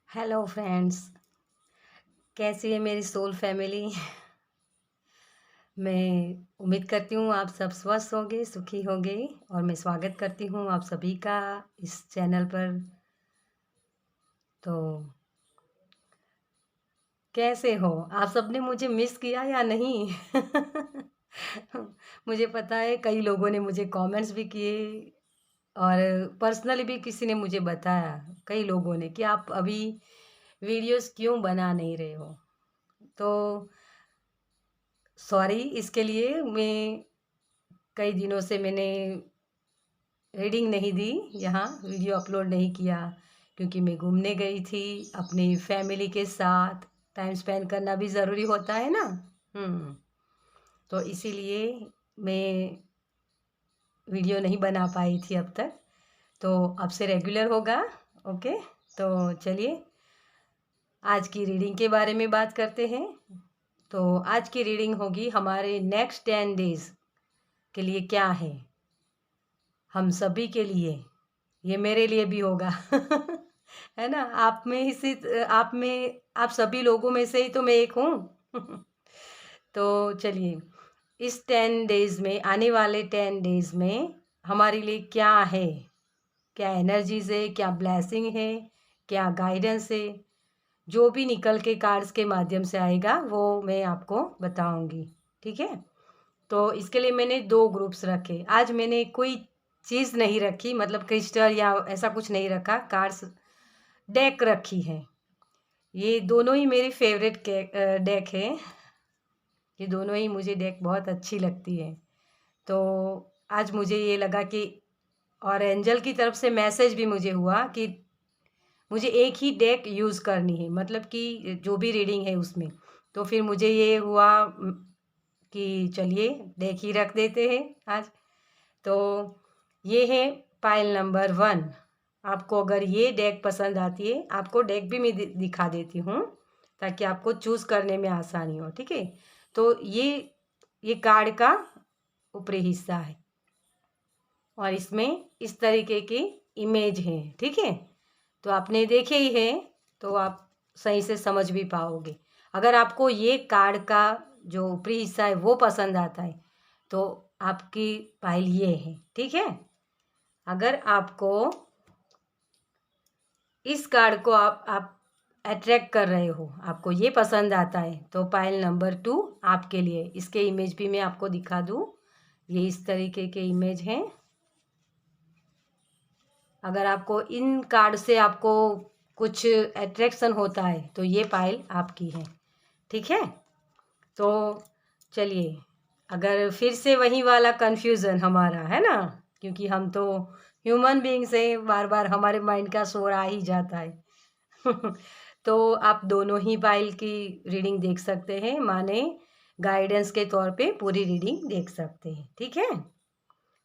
Hello friends, कैसी है मेरी सोल फैमिली। मैं उम्मीद करती हूँ आप सब स्वस्थ होंगे, सुखी होंगे और मैं स्वागत करती हूँ आप सभी का इस चैनल पर। तो कैसे हो आप? सबने मुझे मिस किया या नहीं? मुझे पता है कई लोगों ने मुझे कमेंट्स भी किए और पर्सनली भी किसी ने मुझे बताया, कई लोगों ने, कि आप अभी वीडियोस क्यों बना नहीं रहे हो। तो सॉरी इसके लिए। मैं कई दिनों से मैंने रीडिंग नहीं दी, यहाँ वीडियो अपलोड नहीं किया, क्योंकि मैं घूमने गई थी अपनी फैमिली के साथ। टाइम स्पेंड करना भी ज़रूरी होता है ना। तो इसीलिए मैं वीडियो नहीं बना पाई थी अब तक। तो अब से रेगुलर होगा। ओके, तो चलिए आज की रीडिंग के बारे में बात करते हैं। तो आज की रीडिंग होगी हमारे नेक्स्ट 10 डेज के लिए क्या है, हम सभी के लिए। ये मेरे लिए भी होगा। है ना, आप में ही से, आप में, आप सभी लोगों में से ही तो मैं एक हूँ। तो चलिए, इस 10 डेज में, आने वाले 10 डेज में हमारे लिए क्या है, क्या एनर्जीज है, क्या ब्लेसिंग है, क्या गाइडेंस है, जो भी निकल के कार्ड्स के माध्यम से आएगा वो मैं आपको बताऊंगी। ठीक है, तो इसके लिए मैंने 2 ग्रुप्स रखे। आज मैंने कोई चीज़ नहीं रखी, मतलब क्रिस्टल या ऐसा कुछ नहीं रखा, कार्ड्स डेक रखी है। ये दोनों ही मेरी फेवरेट डेक है। ये दोनों ही मुझे डेक बहुत अच्छी लगती है। तो आज मुझे ये लगा कि, और एंजल की तरफ से मैसेज भी मुझे हुआ कि मुझे एक ही डेक यूज़ करनी है, मतलब कि जो भी रीडिंग है उसमें। तो फिर मुझे ये हुआ कि चलिए डेक ही रख देते हैं आज। तो ये है पाइल नंबर 1। आपको अगर ये डेक पसंद आती है, आपको डेक भी मैं दिखा देती हूँ ताकि आपको चूज़ करने में आसानी हो। ठीक है, तो ये कार्ड का ऊपरी हिस्सा है और इसमें इस तरीके की इमेज है। ठीक है, तो आपने देखे ही है तो आप सही से समझ भी पाओगे। अगर आपको ये कार्ड का जो ऊपरी हिस्सा है वो पसंद आता है तो आपकी पाइल ये है। ठीक है, अगर आपको इस कार्ड को आप अट्रैक्ट कर रहे हो, आपको ये पसंद आता है, तो पाइल नंबर 2 आपके लिए। इसके इमेज भी मैं आपको दिखा दूँ। ये इस तरीके के इमेज हैं। अगर आपको इन कार्ड से आपको कुछ अट्रैक्शन होता है तो ये पाइल आपकी है। ठीक है, तो चलिए, अगर फिर से वही वाला कन्फ्यूज़न हमारा है ना, क्योंकि हम तो ह्यूमन बीइंग्स हैं, बार बार हमारे माइंड का शोर आ ही जाता है। तो आप दोनों ही पाइल की रीडिंग देख सकते हैं, माने गाइडेंस के तौर पे पूरी रीडिंग देख सकते हैं। ठीक है,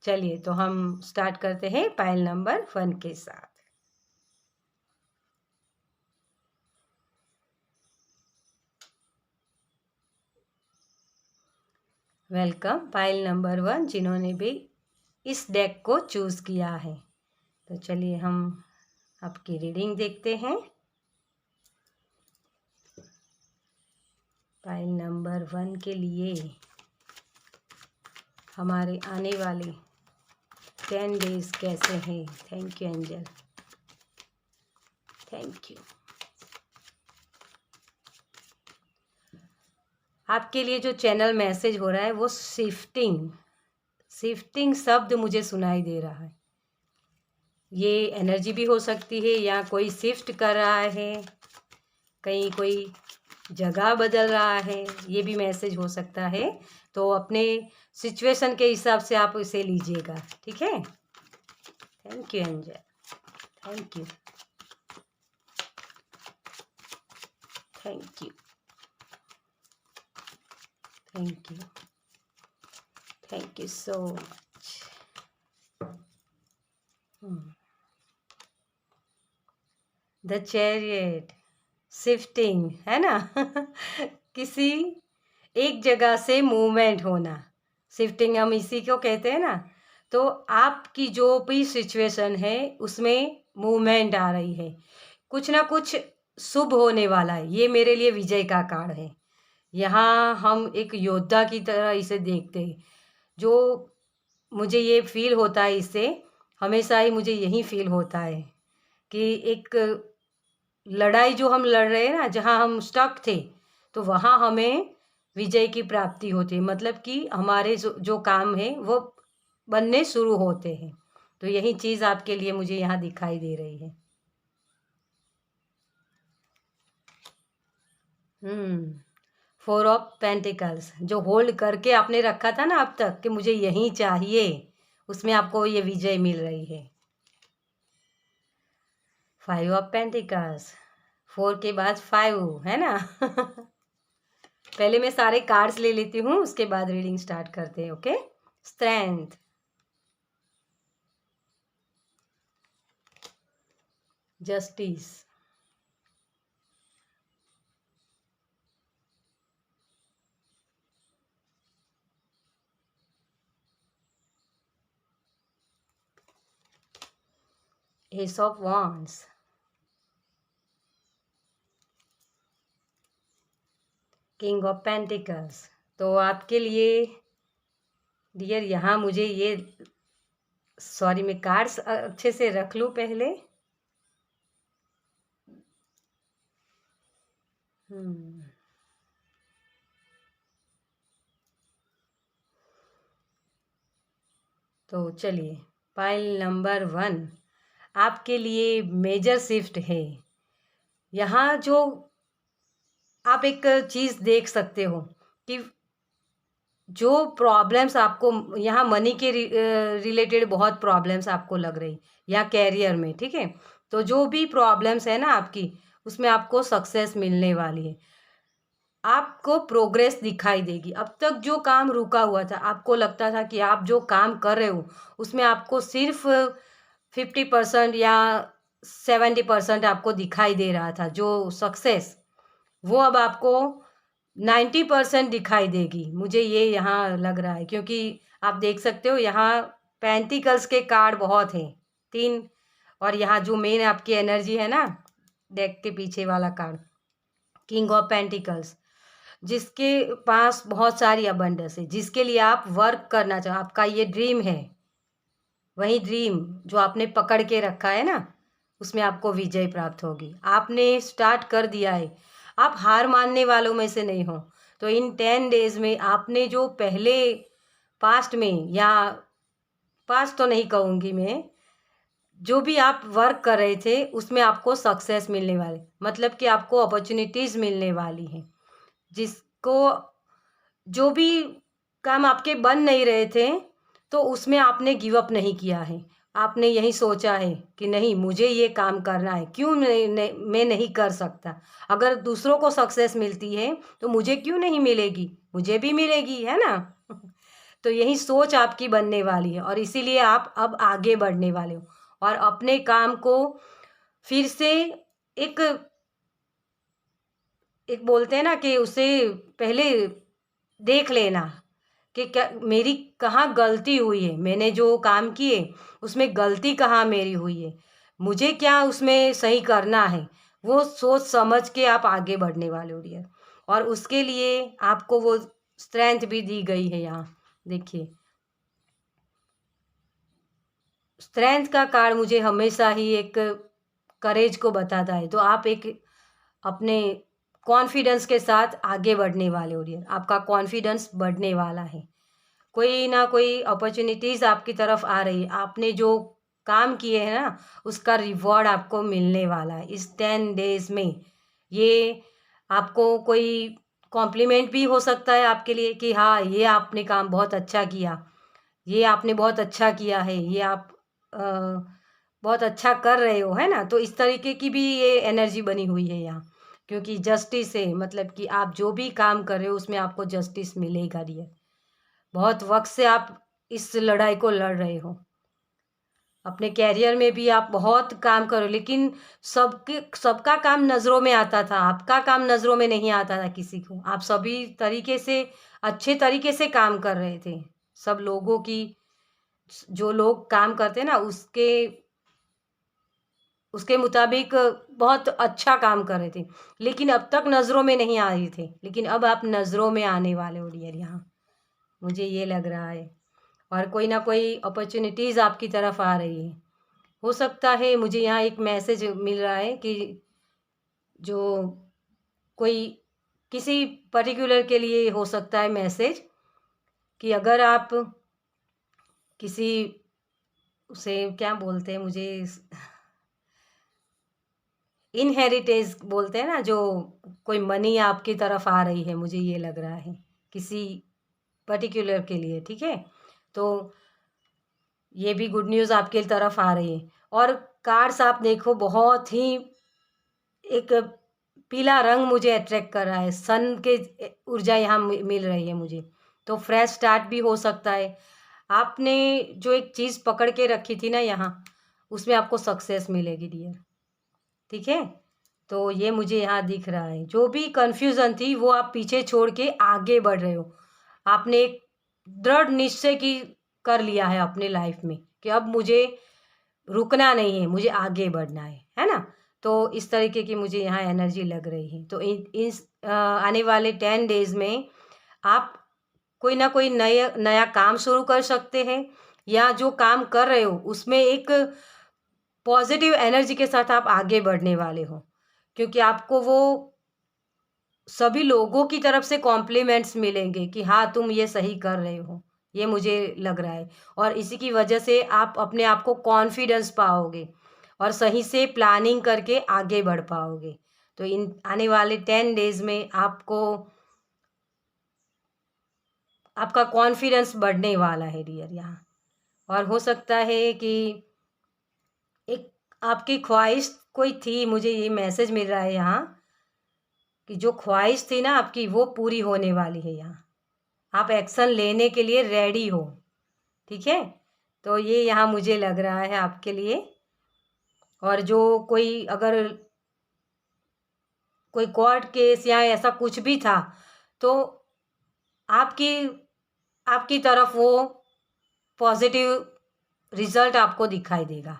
चलिए तो हम स्टार्ट करते हैं पाइल नंबर 1 के साथ। वेलकम पाइल नंबर 1, जिन्होंने भी इस डेक को चूज़ किया है। तो चलिए हम आपकी रीडिंग देखते हैं। पाइल नंबर 1 के लिए हमारे आने वाले 10 डेज कैसे हैं। Thank you angel, thank you. आपके लिए जो चैनल मैसेज हो रहा है वो शिफ्टिंग शिफ्टिंग शब्द मुझे सुनाई दे रहा है। ये एनर्जी भी हो सकती है, या कोई शिफ्ट कर रहा है, कहीं कोई जगह बदल रहा है, ये भी मैसेज हो सकता है। तो अपने सिचुएशन के हिसाब से आप इसे लीजिएगा। ठीक है, thank you angel, thank you, thank you, thank you, thank you so much. The chariot, shifting है ना। किसी एक जगह से मूवमेंट होना, शिफ्टिंग हम इसी को कहते हैं ना। तो आपकी जो भी सिचुएशन है उसमें मूवमेंट आ रही है, कुछ ना कुछ शुभ होने वाला है, ये मेरे लिए विजय का कार्ड है। यहाँ हम एक योद्धा की तरह इसे देखते हैं। जो मुझे ये फ़ील होता है इससे, हमेशा ही मुझे यही फ़ील होता है कि एक लड़ाई जो हम लड़ रहे हैं ना, जहाँ हम स्टक थे, तो वहाँ हमें विजय की प्राप्ति होती है। मतलब कि हमारे जो जो काम है वो बनने शुरू होते हैं। तो यही चीज़ आपके लिए मुझे यहाँ दिखाई दे रही है। हुँ। 4 ऑफ पेंटिकल्स जो होल्ड करके आपने रखा था ना अब तक कि मुझे यही चाहिए, उसमें आपको ये विजय मिल रही है। 5 ऑफ पेंटिकल्स, 4 के बाद 5 है ना? पहले मैं सारे कार्ड्स ले लेती हूँ, उसके बाद रीडिंग स्टार्ट करते हैं, okay? Strength, justice, S of wands, king of pentacles. तो आपके लिए डियर यहाँ मुझे ये सॉरी मैं कार्ड्स अच्छे से रख लूँ पहले। तो चलिए, पाइल नंबर 1 आपके लिए मेजर शिफ्ट है। यहाँ जो आप एक चीज़ देख सकते हो कि जो प्रॉब्लम्स आपको यहाँ मनी के रिलेटेड बहुत प्रॉब्लम्स आपको लग रही या कैरियर में, ठीक है? तो जो भी प्रॉब्लम्स है ना आपकी, उसमें आपको सक्सेस मिलने वाली है। आपको प्रोग्रेस दिखाई देगी। अब तक जो काम रुका हुआ था, आपको लगता था कि आप जो काम कर रहे हो, उसमें आपको सिर्फ़ 50% या 70% आपको दिखाई दे रहा था, जो सक्सेस, वो अब आपको 90% दिखाई देगी। मुझे ये यहाँ लग रहा है क्योंकि आप देख सकते हो यहाँ पेंटिकल्स के कार्ड बहुत हैं, 3 और यहाँ जो मेन आपकी एनर्जी है ना, डेक के पीछे वाला कार्ड, किंग ऑफ पेंटिकल्स। जिसके पास बहुत सारी अबंडेंस है, जिसके लिए आप वर्क करना चाहो, आपका ये ड्रीम है, वही ड्रीम जो आपने पकड़ के रखा है ना, उसमें आपको विजय प्राप्त होगी। आपने स्टार्ट कर दिया है, आप हार मानने वालों में से नहीं हो। तो इन 10 डेज में आपने जो पहले पास्ट में या पास्ट तो नहीं कहूँगी मैं, जो भी आप वर्क कर रहे थे उसमें आपको सक्सेस मिलने वाले, मतलब कि आपको अपॉर्चुनिटीज़ मिलने वाली हैं। जिसको जो भी काम आपके बन नहीं रहे थे, तो उसमें आपने गिव अप नहीं किया है। आपने यही सोचा है कि नहीं मुझे ये काम करना है, क्यों मैं नहीं कर सकता? अगर दूसरों को सक्सेस मिलती है, तो मुझे क्यों नहीं मिलेगी? मुझे भी मिलेगी, है ना? तो यही सोच आपकी बनने वाली है और इसीलिए आप अब आगे बढ़ने वाले हो और अपने काम को फिर से एक एक बोलते हैं ना कि उसे पहले देख लेना कि क्या मेरी कहाँ गलती हुई है, मैंने जो काम किए उसमें गलती कहाँ मेरी हुई है, मुझे क्या उसमें सही करना है, वो सोच समझ के आप आगे बढ़ने वाले हो डियर। और उसके लिए आपको वो स्ट्रेंथ भी दी गई है यहाँ, देखिए स्ट्रेंथ का कार्ड मुझे हमेशा ही एक करेज को बताता है। तो आप एक अपने कॉन्फिडेंस के साथ आगे बढ़ने वाले हो डियर, आपका कॉन्फिडेंस बढ़ने वाला है। कोई ना कोई अपॉर्चुनिटीज़ आपकी तरफ आ रही है, आपने जो काम किए हैं ना उसका रिवॉर्ड आपको मिलने वाला है इस 10 डेज़ में। ये आपको कोई कॉम्प्लीमेंट भी हो सकता है आपके लिए कि हाँ ये आपने काम बहुत अच्छा किया, ये आपने बहुत अच्छा किया है, ये आप बहुत अच्छा कर रहे हो, है ना? तो इस तरीके की भी ये एनर्जी बनी हुई है यहाँ, क्योंकि जस्टिस है, मतलब कि आप जो भी काम कर रहे हो उसमें आपको जस्टिस मिलेगा डियर। बहुत वक़्त से आप इस लड़ाई को लड़ रहे हो। अपने करियर में भी आप बहुत काम करो, लेकिन सबका काम नज़रों में आता था, आपका काम नज़रों में नहीं आता था किसी को। आप सभी तरीके से अच्छे तरीके से काम कर रहे थे। सब लोगों की जो लोग काम करते हैं ना उसके उसके मुताबिक बहुत अच्छा काम कर रहे थे, लेकिन अब तक नज़रों में नहीं आ रही थे, लेकिन अब आप नज़रों में आने वाले हो डियर यहाँ, मुझे ये लग रहा है। और कोई ना कोई अपॉर्चुनिटीज़ आपकी तरफ आ रही है। हो सकता है मुझे यहाँ एक मैसेज मिल रहा है कि जो कोई किसी पर्टिकुलर के लिए हो सकता है मैसेज, कि अगर आप किसी, उसे क्या बोलते हैं, मुझे इनहेरिटेंस बोलते हैं ना, जो कोई मनी आपकी तरफ आ रही है, मुझे ये लग रहा है किसी पर्टिकुलर के लिए, ठीक है। तो ये भी गुड न्यूज़ आपके तरफ आ रही है। और कार्ड्स आप देखो, बहुत ही एक पीला रंग मुझे अट्रैक्ट कर रहा है, सन के ऊर्जा यहाँ मिल रही है मुझे। तो फ्रेश स्टार्ट भी हो सकता है। आपने जो एक चीज़ पकड़ के रखी थी ना यहाँ, उसमें आपको सक्सेस मिलेगी डियर, ठीक है। तो ये मुझे यहाँ दिख रहा है, जो भी कन्फ्यूज़न थी वो आप पीछे छोड़ के आगे बढ़ रहे हो। आपने एक दृढ़ निश्चय की कर लिया है अपने लाइफ में कि अब मुझे रुकना नहीं है, मुझे आगे बढ़ना है ना। तो इस तरीके की मुझे यहाँ एनर्जी लग रही है। तो इस आने वाले 10 डेज़ में आप कोई ना कोई नया काम शुरू कर सकते हैं, या जो काम कर रहे हो उसमें एक पॉजिटिव एनर्जी के साथ आप आगे बढ़ने वाले हो, क्योंकि आपको वो सभी लोगों की तरफ से कॉम्प्लीमेंट्स मिलेंगे कि हाँ तुम ये सही कर रहे हो, ये मुझे लग रहा है। और इसी की वजह से आप अपने आप को कॉन्फिडेंस पाओगे और सही से प्लानिंग करके आगे बढ़ पाओगे। तो इन आने वाले 10 डेज़ में आपको आपका कॉन्फिडेंस बढ़ने वाला है डियर यहाँ। और हो सकता है कि एक आपकी ख्वाहिश कोई थी, मुझे ये मैसेज मिल रहा है यहाँ कि जो ख्वाहिश थी ना आपकी, वो पूरी होने वाली है यहाँ। आप एक्शन लेने के लिए रेडी हो, ठीक है। तो ये यहाँ मुझे लग रहा है आपके लिए। और जो कोई अगर कोई कोर्ट केस या ऐसा कुछ भी था, तो आपकी आपकी तरफ वो पॉजिटिव रिजल्ट आपको दिखाई देगा,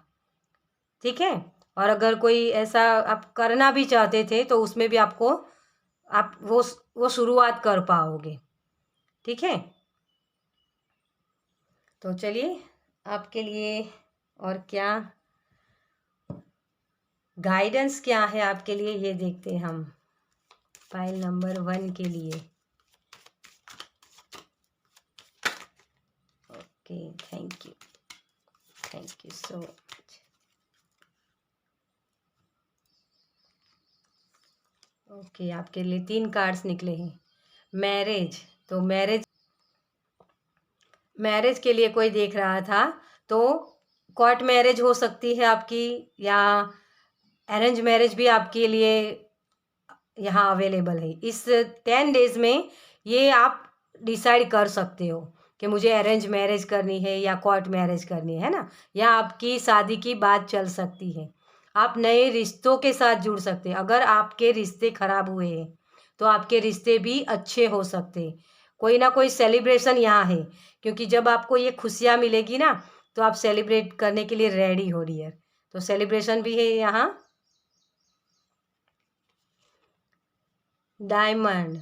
ठीक है। और अगर कोई ऐसा आप करना भी चाहते थे, तो उसमें भी आपको आप वो शुरुआत कर पाओगे, ठीक है। तो चलिए आपके लिए और क्या गाइडेंस क्या है आपके लिए, ये देखते हैं हम फाइल नंबर 1 के लिए। Okay, thank you so much. Okay, आपके लिए 3 कार्ड्स निकले हैं। मैरिज, तो मैरिज के लिए कोई देख रहा था, तो कोर्ट मैरिज हो सकती है आपकी, या अरेंज मैरिज भी आपके लिए यहाँ अवेलेबल है। इस 10 डेज़ में ये आप डिसाइड कर सकते हो कि मुझे अरेंज मैरिज करनी है या कोर्ट मैरिज करनी है ना, या आपकी शादी की बात चल सकती है। आप नए रिश्तों के साथ जुड़ सकते हैं। अगर आपके रिश्ते खराब हुए हैं, तो आपके रिश्ते भी अच्छे हो सकते हैं। कोई ना कोई सेलिब्रेशन यहाँ है, क्योंकि जब आपको ये खुशियाँ मिलेगी ना, तो आप सेलिब्रेट करने के लिए रेडी हो रही है। तो सेलिब्रेशन भी है यहाँ। डायमंड,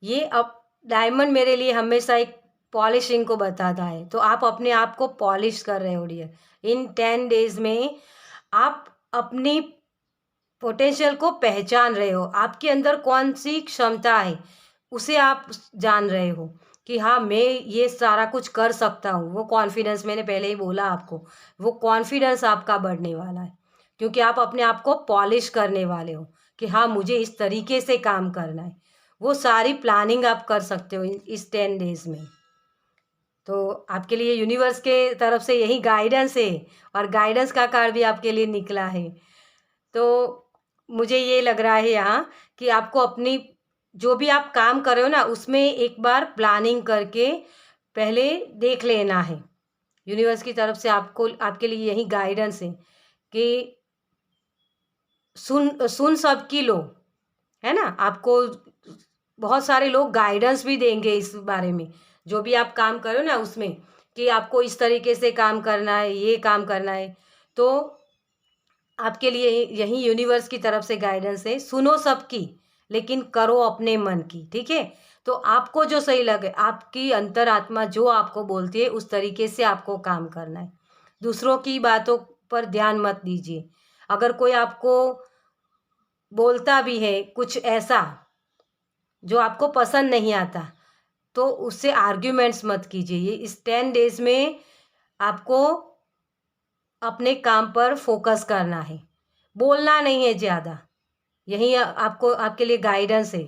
ये अब डायमंड मेरे लिए हमेशा एक पॉलिशिंग को बताता है। तो आप अपने आप को पॉलिश कर रहे हो डियर। इन 10 डेज़ में आप अपनी पोटेंशियल को पहचान रहे हो। आपके अंदर कौन सी क्षमता है, उसे आप जान रहे हो कि हाँ मैं ये सारा कुछ कर सकता हूँ। वो कॉन्फिडेंस, मैंने पहले ही बोला आपको, वो कॉन्फिडेंस आपका बढ़ने वाला है, क्योंकि आप अपने आप को पॉलिश करने वाले हो कि हाँ मुझे इस तरीके से काम करना है। वो सारी प्लानिंग आप कर सकते हो इस 10 डेज़ में। तो आपके लिए यूनिवर्स के तरफ से यही गाइडेंस है, और गाइडेंस का कार्ड भी आपके लिए निकला है। तो मुझे ये लग रहा है यहाँ कि आपको अपनी जो भी आप काम कर रहे हो ना, उसमें एक बार प्लानिंग करके पहले देख लेना है। यूनिवर्स की तरफ से आपको आपके लिए यही गाइडेंस है कि सुन सुन सबकी लो, है ना। आपको बहुत सारे लोग गाइडेंस भी देंगे इस बारे में, जो भी आप काम करो ना उसमें, कि आपको इस तरीके से काम करना है, ये काम करना है। तो आपके लिए यही यूनिवर्स की तरफ से गाइडेंस है। सुनो सबकी, लेकिन करो अपने मन की, ठीक है। तो आपको जो सही लगे, आपकी अंतरात्मा जो आपको बोलती है उस तरीके से आपको काम करना है। दूसरों की बातों पर ध्यान मत दीजिए। अगर कोई आपको बोलता भी है कुछ ऐसा जो आपको पसंद नहीं आता, तो उससे आर्ग्यूमेंट्स मत कीजिए। ये इस 10 डेज में आपको अपने काम पर फोकस करना है, बोलना नहीं है ज़्यादा। यही आपको आपके लिए गाइडेंस है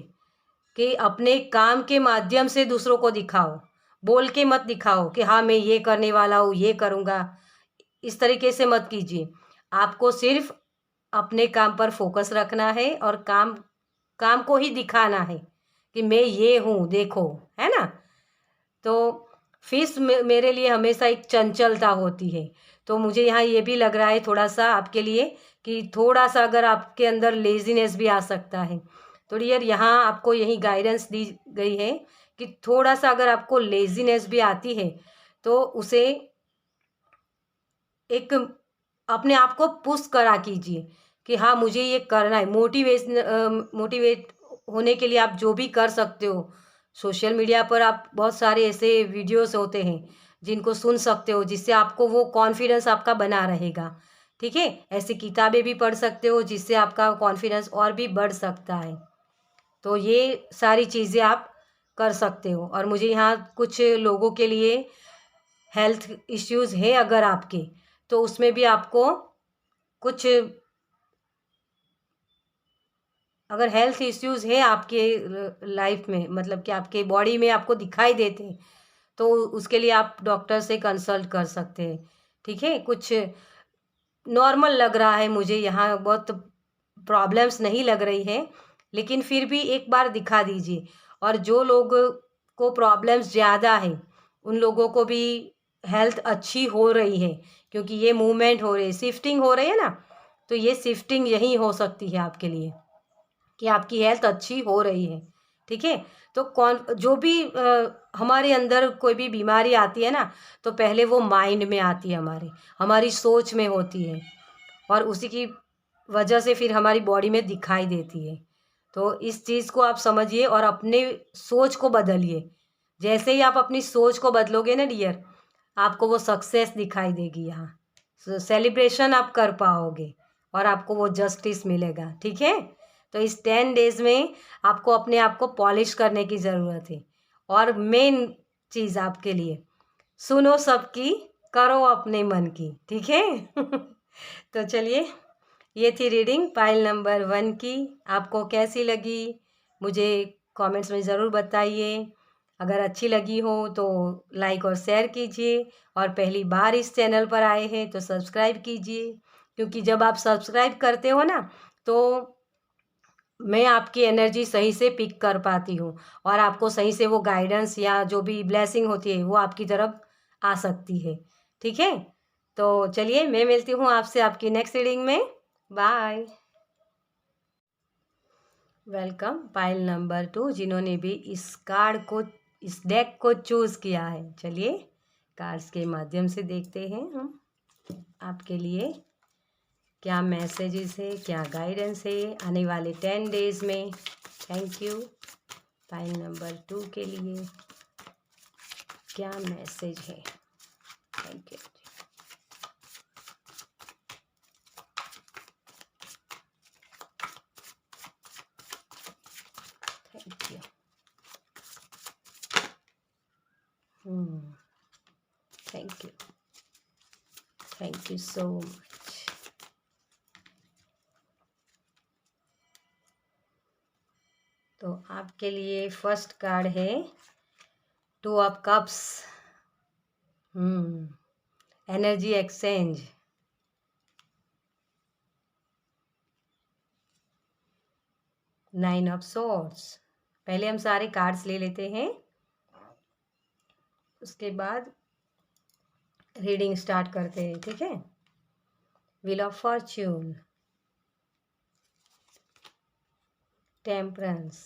कि अपने काम के माध्यम से दूसरों को दिखाओ। बोल के मत दिखाओ कि हाँ मैं ये करने वाला हूँ, ये करूँगा। इस तरीके से मत कीजिए। आपको सिर्फ अपने काम पर फोकस रखना है और काम काम को ही दिखाना है कि मैं ये हूँ, देखो, है ना। तो फिश मेरे लिए हमेशा एक चंचलता होती है। तो मुझे यहाँ ये भी लग रहा है थोड़ा सा आपके लिए कि थोड़ा सा अगर आपके अंदर लेजीनेस भी आ सकता है। तो डियर, यहाँ आपको यही गाइडेंस दी गई है कि थोड़ा सा अगर आपको लेजीनेस भी आती है तो उसे एक अपने आप को पुश करा कीजिए कि हाँ मुझे ये करना है। मोटिवेट होने के लिए आप जो भी कर सकते हो, सोशल मीडिया पर आप बहुत सारे ऐसे वीडियोस होते हैं जिनको सुन सकते हो, जिससे आपको वो कॉन्फिडेंस आपका बना रहेगा, ठीक है। ऐसी किताबें भी पढ़ सकते हो जिससे आपका कॉन्फिडेंस और भी बढ़ सकता है। तो ये सारी चीज़ें आप कर सकते हो। और मुझे यहाँ कुछ लोगों के लिए हेल्थ इश्यूज़ है अगर आपके, तो उसमें भी आपको कुछ, अगर हेल्थ इश्यूज़ है आपके लाइफ में, मतलब कि आपके बॉडी में आपको दिखाई देते हैं, तो उसके लिए आप डॉक्टर से कंसल्ट कर सकते हैं, ठीक है। कुछ नॉर्मल लग रहा है मुझे, यहाँ बहुत प्रॉब्लम्स नहीं लग रही है, लेकिन फिर भी एक बार दिखा दीजिए। और जो लोग को प्रॉब्लम्स ज़्यादा है उन लोगों को भी हेल्थ अच्छी हो रही है, क्योंकि ये मूवमेंट हो रही है, शिफ्टिंग हो रही है ना। तो ये शिफ्टिंग यही हो सकती है आपके लिए कि आपकी हेल्थ अच्छी हो रही है, ठीक है। तो कौन जो भी हमारे अंदर कोई भी बीमारी आती है ना, तो पहले वो माइंड में आती है, हमारी सोच में होती है, और उसी की वजह से फिर हमारी बॉडी में दिखाई देती है। तो इस चीज़ को आप समझिए और अपने सोच को बदलिए। जैसे ही आप अपनी सोच को बदलोगे ना डियर, आपको वो सक्सेस दिखाई देगी यहाँ। सेलिब्रेशन आप कर पाओगे और आपको वो जस्टिस मिलेगा, ठीक है। तो इस 10 डेज में आपको अपने आप को पॉलिश करने की ज़रूरत है। और मेन चीज़ आपके लिए, सुनो सबकी, करो अपने मन की, ठीक है। तो चलिए, ये थी रीडिंग पाइल नंबर 1 की। आपको कैसी लगी मुझे कमेंट्स में ज़रूर बताइए। अगर अच्छी लगी हो तो लाइक और शेयर कीजिए, और पहली बार इस चैनल पर आए हैं तो सब्सक्राइब कीजिए, क्योंकि जब आप सब्सक्राइब करते हो ना, तो मैं आपकी एनर्जी सही से पिक कर पाती हूँ और आपको सही से वो गाइडेंस या जो भी ब्लेसिंग होती है वो आपकी तरफ आ सकती है, ठीक है। तो चलिए, मैं मिलती हूँ आपसे आपकी नेक्स्ट रीडिंग में। बाय। वेलकम पाइल नंबर 2, जिन्होंने भी इस डेक को चूज़ किया है। चलिए, कार्ड्स के माध्यम से देखते हैं हम आपके लिए क्या मैसेजेस है, क्या गाइडेंस है आने वाले 10 डेज में। थैंक यू पाइल नंबर 2 के लिए, क्या मैसेज है। Thank you. Thank you. Thank you. Thank you so much. तो आपके लिए फर्स्ट कार्ड है 2 of cups, energy exchange, 9 of swords. पहले हम सारे कार्ड्स ले लेते हैं, उसके बाद रीडिंग स्टार्ट करते हैं, ठीक है। Wheel of Fortune, temperance,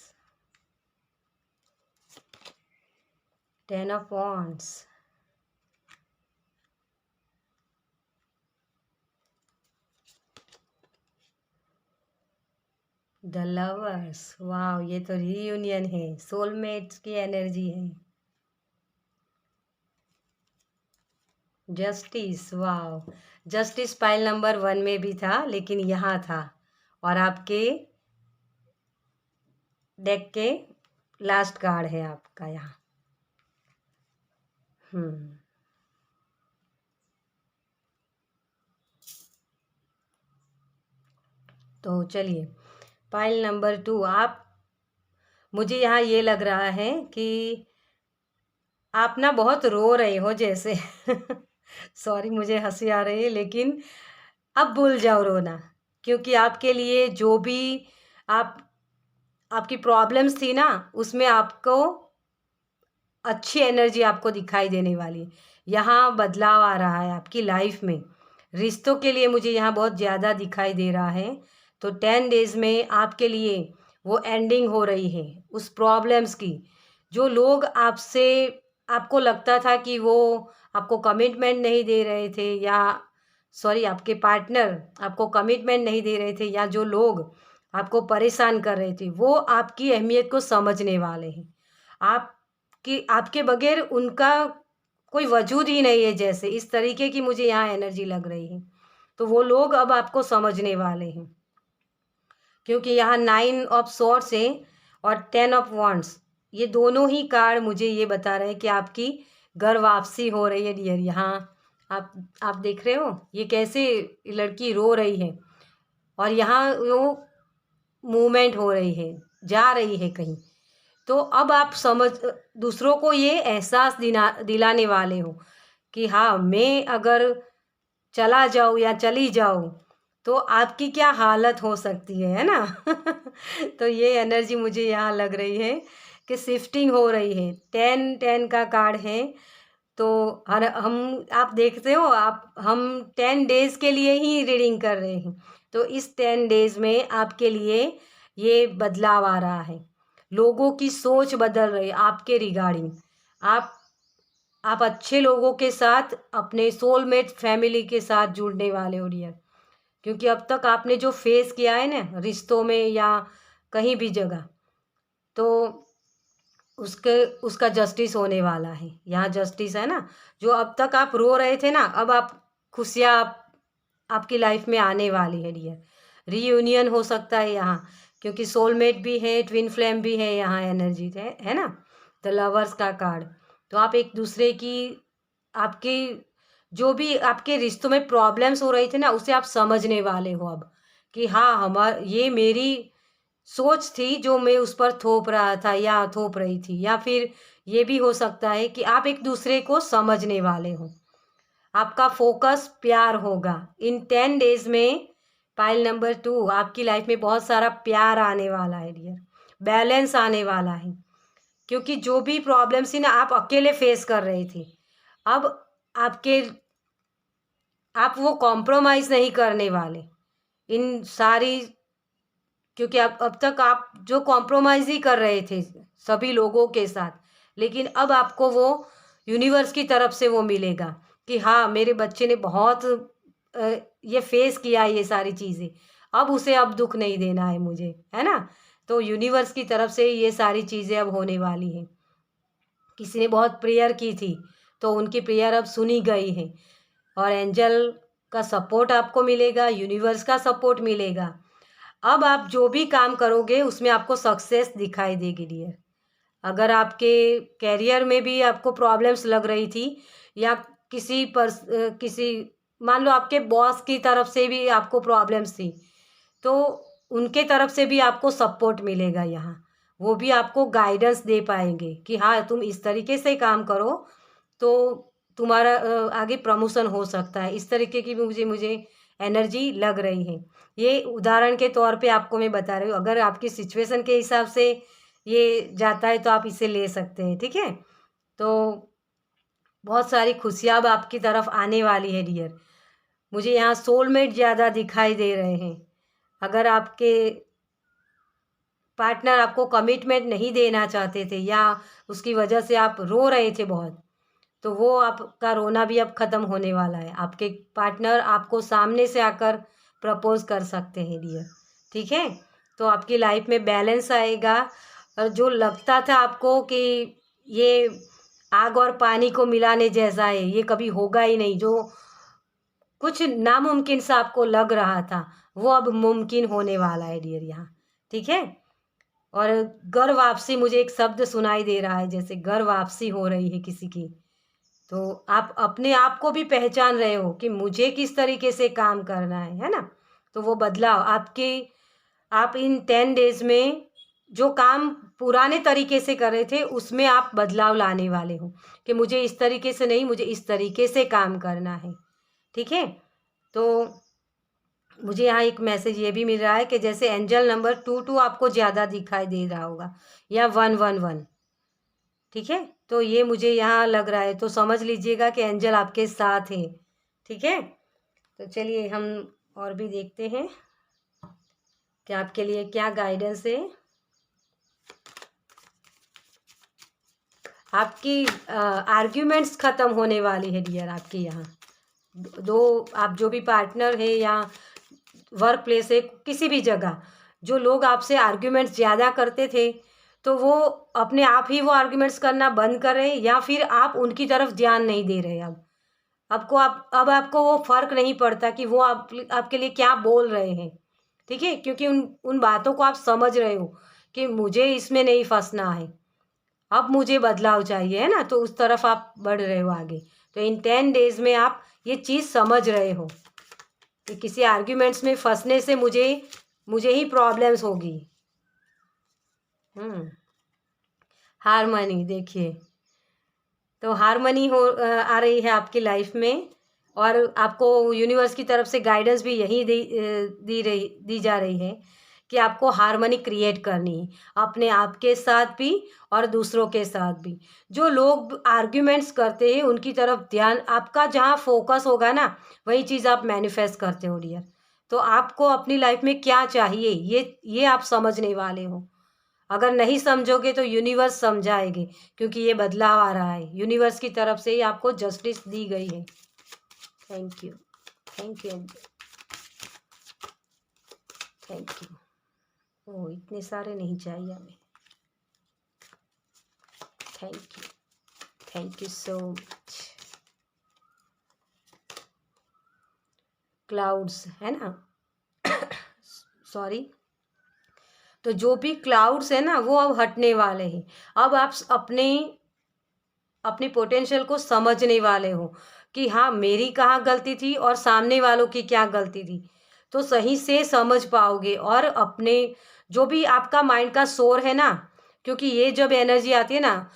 10 of wands, the lovers, वाह, ये तो रीयूनियन है, सोलमेट्स की एनर्जी है। जस्टिस, वाह, जस्टिस पाइल नंबर 1 में भी था लेकिन यहाँ था, और आपके डेक के लास्ट कार्ड है आपका यहाँ। हम्म तो चलिए, पाइल नंबर 2, आप, मुझे यहाँ ये लग रहा है कि आप ना बहुत रो रहे हो जैसे। सॉरी, मुझे हंसी आ रही है, लेकिन अब भूल जाओ रोना, क्योंकि आपके लिए जो भी आप आपकी प्रॉब्लम्स थी ना, उसमें आपको अच्छी एनर्जी आपको दिखाई देने वाली है। यहाँ बदलाव आ रहा है आपकी लाइफ में, रिश्तों के लिए मुझे यहाँ बहुत ज़्यादा दिखाई दे रहा है। तो 10 डेज़ में आपके लिए वो एंडिंग हो रही है उस प्रॉब्लम्स की। जो लोग आपसे, आपको लगता था कि वो आपको कमिटमेंट नहीं दे रहे थे, या सॉरी, आपके पार्टनर आपको कमिटमेंट नहीं दे रहे थे, या जो लोग आपको परेशान कर रहे थे, वो आपकी अहमियत को समझने वाले हैं। आप कि आपके बगैर उनका कोई वजूद ही नहीं है, जैसे इस तरीके की मुझे यहाँ एनर्जी लग रही है। तो वो लोग अब आपको समझने वाले हैं, क्योंकि यहाँ 9 ऑफ सॉर्ड्स है और 10 ऑफ वॉन्ड्स, ये दोनों ही कार्ड मुझे ये बता रहे हैं कि आपकी घर वापसी हो रही है डियर। यहाँ आप देख रहे हो ये कैसे लड़की रो रही है, और यहाँ वो मूवमेंट हो रही है, जा रही है कहीं। तो अब आप समझ, दूसरों को ये एहसास दिलाने वाले हो कि हाँ, मैं अगर चला जाऊँ या चली जाऊँ तो आपकी क्या हालत हो सकती है ना? तो ये एनर्जी मुझे यहाँ लग रही है कि शिफ्टिंग हो रही है। 10-10 का कार्ड है, तो हर हम, आप देखते हो, आप, हम 10 डेज़ के लिए ही रीडिंग कर रहे हैं। तो इस 10 डेज़ में आपके लिए ये बदलाव आ रहा है, लोगों की सोच बदल रही है आपके रिगार्डिंग। आप आप अच्छे लोगों के साथ, अपने सोलमेट फैमिली के साथ जुड़ने वाले हो डियर, क्योंकि अब तक आपने जो फेस किया है ना रिश्तों में या कहीं भी जगह, तो उसके उसका जस्टिस होने वाला है। यहाँ जस्टिस है ना, जो अब तक आप रो रहे थे ना, अब आप खुशियाँ आपकी लाइफ में आने वाली है डियर। रीयूनियन हो सकता है यहाँ, क्योंकि सोलमेट भी है, ट्विन फ्लेम भी है, यहाँ एनर्जी है ना, द लवर्स का कार्ड। तो आप एक दूसरे की, आपकी जो भी आपके रिश्तों में प्रॉब्लम्स हो रही थी ना, उसे आप समझने वाले हो अब, कि हाँ, ये मेरी सोच थी जो मैं उस पर थोप रहा था या थोप रही थी, या फिर ये भी हो सकता है कि आप एक दूसरे को समझने वाले हो। आपका फोकस प्यार होगा इन 10 डेज में। पाइल नंबर 2, आपकी लाइफ में बहुत सारा प्यार आने वाला है डियर, बैलेंस आने वाला है, क्योंकि जो भी प्रॉब्लम्स थी ना, आप अकेले फेस कर रहे थे। अब आपके आप वो कॉम्प्रोमाइज़ नहीं करने वाले इन सारी, क्योंकि अब तक आप जो कॉम्प्रोमाइज़ ही कर रहे थे सभी लोगों के साथ, लेकिन अब आपको वो यूनिवर्स की तरफ से वो मिलेगा कि हाँ, मेरे बच्चे ने बहुत ये फेस किया है ये सारी चीज़ें, अब उसे अब दुख नहीं देना है मुझे, है ना? तो यूनिवर्स की तरफ से ये सारी चीज़ें अब होने वाली हैं। किसी ने बहुत प्रेयर की थी, तो उनकी प्रेयर अब सुनी गई है, और एंजल का सपोर्ट आपको मिलेगा, यूनिवर्स का सपोर्ट मिलेगा। अब आप जो भी काम करोगे उसमें आपको सक्सेस दिखाई देगी डियर। अगर आपके करियर में भी आपको प्रॉब्लम्स लग रही थी, या किसी, मान लो आपके बॉस की तरफ से भी आपको प्रॉब्लम्स थी, तो उनके तरफ से भी आपको सपोर्ट मिलेगा यहाँ। वो भी आपको गाइडेंस दे पाएंगे कि हाँ, तुम इस तरीके से काम करो तो तुम्हारा आगे प्रमोशन हो सकता है। इस तरीके की भी मुझे एनर्जी लग रही है। ये उदाहरण के तौर पे आपको मैं बता रही हूँ, अगर आपकी सिचुएशन के हिसाब से ये जाता है तो आप इसे ले सकते हैं, ठीक है? तो बहुत सारी खुशियाँ अब आपकी तरफ आने वाली है डियर। मुझे यहाँ सोलमेट ज़्यादा दिखाई दे रहे हैं। अगर आपके पार्टनर आपको कमिटमेंट नहीं देना चाहते थे, या उसकी वजह से आप रो रहे थे बहुत, तो वो आपका रोना भी अब ख़त्म होने वाला है। आपके पार्टनर आपको सामने से आकर प्रपोज़ कर सकते हैं डियर, ठीक है? तो आपकी लाइफ में बैलेंस आएगा। और जो लगता था आपको कि ये आग और पानी को मिलाने जैसा है, ये कभी होगा ही नहीं, जो कुछ नामुमकिन सा आपको लग रहा था, वो अब मुमकिन होने वाला है डियर यहाँ। ठीक है। और घर वापसी, मुझे एक शब्द सुनाई दे रहा है, जैसे घर वापसी हो रही है किसी की। तो आप अपने आप को भी पहचान रहे हो कि मुझे किस तरीके से काम करना है ना। तो वो बदलाव आप इन 10 डेज में जो काम पुराने तरीके से कर रहे थे, उसमें आप बदलाव लाने वाले हो कि मुझे इस तरीके से नहीं, मुझे इस तरीके से काम करना है। ठीक है। तो मुझे यहाँ एक मैसेज ये भी मिल रहा है कि जैसे एंजल नंबर 22 आपको ज़्यादा दिखाई दे रहा होगा, या 111। ठीक है। तो ये मुझे यहाँ लग रहा है, तो समझ लीजिएगा कि एंजल आपके साथ है। ठीक है। तो चलिए हम और भी देखते हैं कि आपके लिए क्या गाइडेंस है। आपकी आर्ग्यूमेंट्स ख़त्म होने वाली है डियर। आपके यहाँ दो, आप जो भी पार्टनर है या वर्क प्लेस है, किसी भी जगह जो लोग आपसे आर्ग्यूमेंट्स ज़्यादा करते थे, तो वो अपने आप ही वो आर्ग्यूमेंट्स करना बंद कर रहे हैं, या फिर आप उनकी तरफ ध्यान नहीं दे रहे। अब आपको वो फ़र्क नहीं पड़ता कि वो आपके लिए क्या बोल रहे हैं। ठीक है। क्योंकि उन बातों को आप समझ रहे हो कि मुझे इसमें नहीं फंसना है, अब मुझे बदलाव चाहिए, है ना। तो उस तरफ आप बढ़ रहे हो आगे। तो इन 10 डेज में आप ये चीज़ समझ रहे हो कि किसी आर्ग्यूमेंट्स में फंसने से मुझे ही प्रॉब्लम्स होगी। हारमनी देखिए, तो हारमनी आ रही है आपकी लाइफ में, और आपको यूनिवर्स की तरफ से गाइडेंस भी यही दी जा रही है कि आपको हारमनी क्रिएट करनी है, अपने आप के साथ भी और दूसरों के साथ भी। जो लोग आर्ग्यूमेंट्स करते हैं उनकी तरफ ध्यान, आपका जहाँ फोकस होगा ना, वही चीज़ आप मैनिफेस्ट करते हो डियर। तो आपको अपनी लाइफ में क्या चाहिए, ये आप समझने वाले हो। अगर नहीं समझोगे तो यूनिवर्स समझाएगी, क्योंकि ये बदलाव आ रहा है, यूनिवर्स की तरफ से ही आपको जस्टिस दी गई है। Thank you, thank you, thank you. ओ, इतने सारे नहीं चाहिए हमें। Thank you so much. Clouds है ना, सॉरी। तो जो भी क्लाउड्स है ना, वो अब हटने वाले हैं। अब आप अपने पोटेंशियल को समझने वाले हो कि हाँ, मेरी कहाँ गलती थी और सामने वालों की क्या गलती थी। तो सही से समझ पाओगे, और अपने जो भी आपका माइंड का शोर है ना, क्योंकि ये जब एनर्जी आती है ना,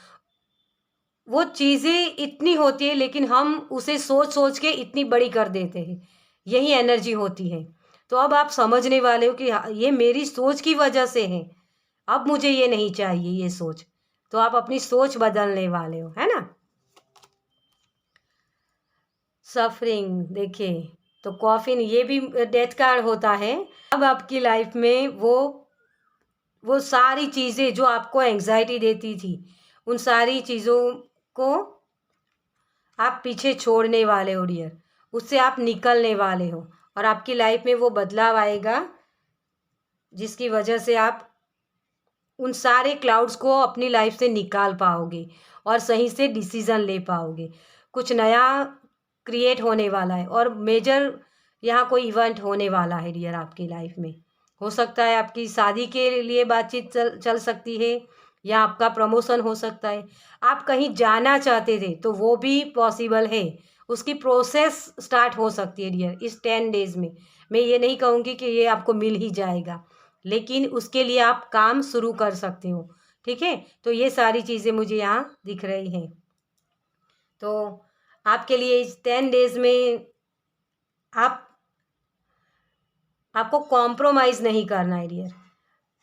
वो चीज़ें इतनी होती है, लेकिन हम उसे सोच सोच के इतनी बड़ी कर देते हैं। यही एनर्जी होती है। तो अब आप समझने वाले हो कि हाँ, ये मेरी सोच की वजह से है, अब मुझे ये नहीं चाहिए ये सोच। तो आप अपनी सोच बदलने वाले हो, है ना। सफरिंग देखिए, तो कॉफिन ये भी डेथ कार्ड होता है। अब आपकी लाइफ में वो सारी चीज़ें जो आपको एंग्जाइटी देती थी, उन सारी चीज़ों को आप पीछे छोड़ने वाले हो डियर। उससे आप निकलने वाले हो, और आपकी लाइफ में वो बदलाव आएगा जिसकी वजह से आप उन सारे क्लाउड्स को अपनी लाइफ से निकाल पाओगे और सही से डिसीज़न ले पाओगे। कुछ नया क्रिएट होने वाला है, और मेजर यहाँ कोई इवेंट होने वाला है डियर आपकी लाइफ में। हो सकता है आपकी शादी के लिए बातचीत चल सकती है, या आपका प्रमोशन हो सकता है। आप कहीं जाना चाहते थे तो वो भी पॉसिबल है, उसकी प्रोसेस स्टार्ट हो सकती है डियर इस 10 डेज़ में। मैं ये नहीं कहूँगी कि ये आपको मिल ही जाएगा, लेकिन उसके लिए आप काम शुरू कर सकते हो। ठीक है। तो ये सारी चीज़ें मुझे यहाँ दिख रही हैं। तो आपके लिए इस 10 डेज़ में आपको कॉम्प्रोमाइज़ नहीं करना है डियर।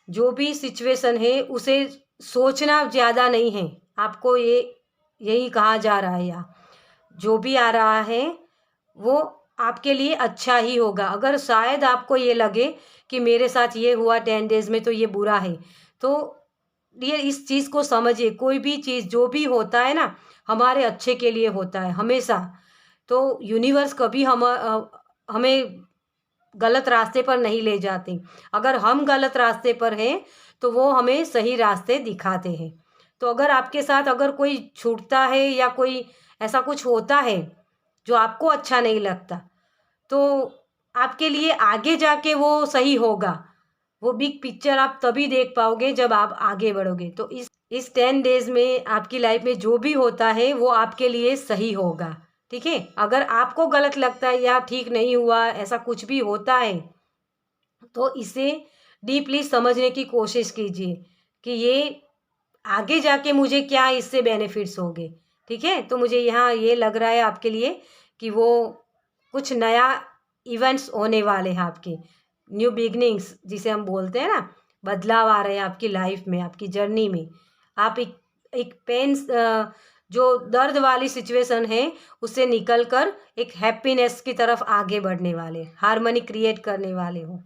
जो भी सिचुएशन है उसे सोचना ज़्यादा नहीं है। आपको यही कहा जा रहा है, या जो भी आ रहा है वो आपके लिए अच्छा ही होगा। अगर शायद आपको ये लगे कि मेरे साथ ये हुआ 10 डेज़ में तो ये बुरा है, तो ये इस चीज़ को समझिए, कोई भी चीज़ जो भी होता है ना, हमारे अच्छे के लिए होता है हमेशा। तो यूनिवर्स कभी हमें गलत रास्ते पर नहीं ले जाते। अगर हम गलत रास्ते पर हैं तो वो हमें सही रास्ते दिखाते हैं। तो अगर आपके साथ अगर कोई छूटता है या कोई ऐसा कुछ होता है जो आपको अच्छा नहीं लगता, तो आपके लिए आगे जाके वो सही होगा। वो बिग पिक्चर आप तभी देख पाओगे जब आप आगे बढ़ोगे। तो इस 10 डेज़ में आपकी लाइफ में जो भी होता है वो आपके लिए सही होगा, ठीक है? अगर आपको गलत लगता है या ठीक नहीं हुआ, ऐसा कुछ भी होता है, तो इसे डीपली समझने की कोशिश कीजिए कि ये आगे जाके मुझे क्या इससे बेनिफिट्स होंगे, ठीक है? तो मुझे यहाँ ये लग रहा है आपके लिए कि वो कुछ नया इवेंट्स होने वाले हैं आपके, न्यू बिगनिंग्स जिसे हम बोलते हैं ना, बदलाव आ रहे हैं आपकी लाइफ में, आपकी जर्नी में। आप एक जो दर्द वाली सिचुएशन है उससे निकल कर एक हैप्पीनेस की तरफ आगे बढ़ने वाले, हार्मनी क्रिएट करने वाले हो,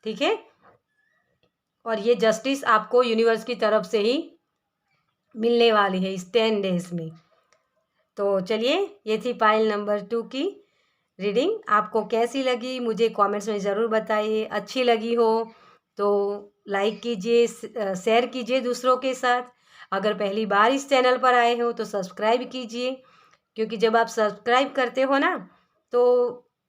ठीक है? और ये जस्टिस आपको यूनिवर्स की तरफ से ही मिलने वाली है इस 10 डेज़ में। तो चलिए, ये थी पाइल नंबर 2 की रीडिंग। आपको कैसी लगी मुझे कमेंट्स में ज़रूर बताइए। अच्छी लगी हो तो लाइक कीजिए, शेयर कीजिए दूसरों के साथ। अगर पहली बार इस चैनल पर आए हो तो सब्सक्राइब कीजिए, क्योंकि जब आप सब्सक्राइब करते हो ना तो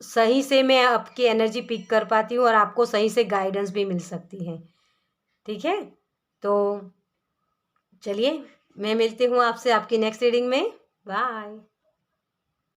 सही से मैं आपकी एनर्जी पिक कर पाती हूँ और आपको सही से गाइडेंस भी मिल सकती है, ठीक है? तो चलिए, मैं मिलती हूँ आपसे आपकी नेक्स्ट रीडिंग में। बाय।